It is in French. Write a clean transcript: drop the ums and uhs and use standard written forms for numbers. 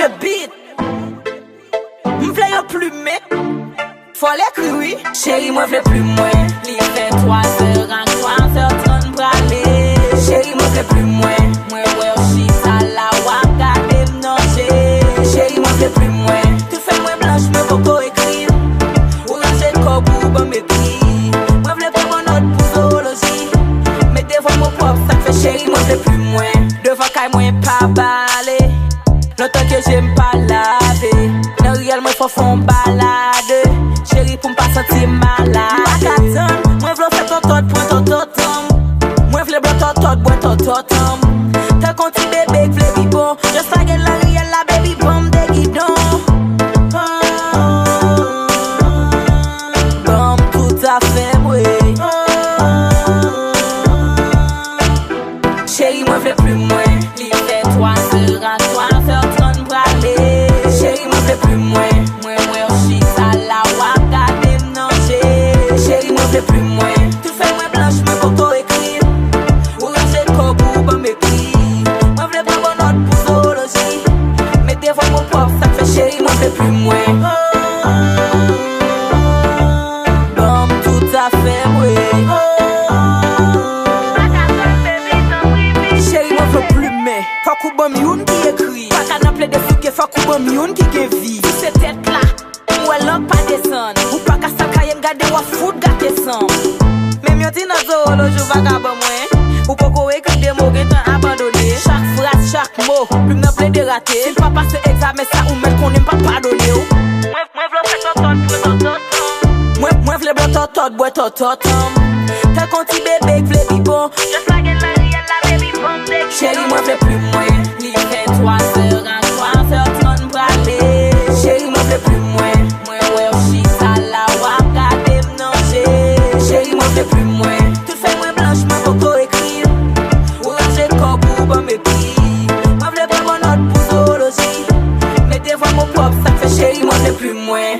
le beat. M'vle yo plume. Faut l'écrire, oui. Chérie, moi vle plus moins. Li fait 3 heures, en 3 heures, 30 bralé. Chérie, moi vle plus moins. Moi, ouais, chita la waka, dem nanger. Chérie, moi vle plus moins. Tu fais moins blanche, mais beaucoup écrire. Ou ranger le corps pour bon m'écrire. Moi vle pas mon autre pour zoologie. Mais devant mon propre, ça fait chérie, moi vle plus moins. Devant caille, moi pas balé. Longtemps que j'aime pas laver. Dans réel, moi faut fond balade. Chérie, pour m'pas sentir malade. Pas qu'attendre, moi v'l'en faire ton tot, point ton totom. Moi v'l'en blanc ton tot, bois ton totom. T'as qu'on ti bébé, v'l'en bibon. Just like la réel, la baby bomb des guidons. Bomb tout à fait, oui. Chérie, moi v'l'en plus moins. Li fait 3 heures, en 3 heures, 30 bralé. Chérie, moi v'l'en plus moins. Moi, chita la waka, dem nanger. Chérie, moi v'l'en plus moins. Tu fais moins blanche, mais beaucoup écrire. Ou ranger le corps pour bon m'écrire. Moi v'l'en pas bon autre pour zoologie. Mais devant mon propre, ça fait chérie, moi v'l'en plus moins. Bon, tout à fait, oui. Chérie, moi v'l'en plus mais. Faut qu'on bon youn qui écrit. Pas qu'à n'appeler des fous, faut qu'on bon youn qui vie. Tout cette tête là. Ou elle pas descendre. Ou pas qu'à sa caille garder ou foot gâter sang. Même yon ti nan zoologie vagabond moins. Ou pas qu'on écrit des mots qui t'ont abandonné. Chaque phrase, chaque mot, plus n'a plein de rater. S'il pas passer examen ça ou mettre qu'on n'aime pas pardonner. Moi v'l'en fait ton tot, bois ton totom. Moi v'l'en blanc ton tot, bois ton totom. T'as qu'on ti bébé, v'l'en bibon. Just like la réel, la baby bomb des guidons. Chérie, moi v'l'en plus moins. Li fait 3 heures, en 3 heures, 30 bralé. Chérie, moi v'l'en plus moins. Chérie, moi v'l'en plus moins. Tu fais moins blanche, moi beaucoup écrire. Ou ranger le corps pour bon m'écrire. Moi v'l'en pas mon autre pour zoologie. Mais devant mon propre, ça fait chérie, moi v'l'en plus moins.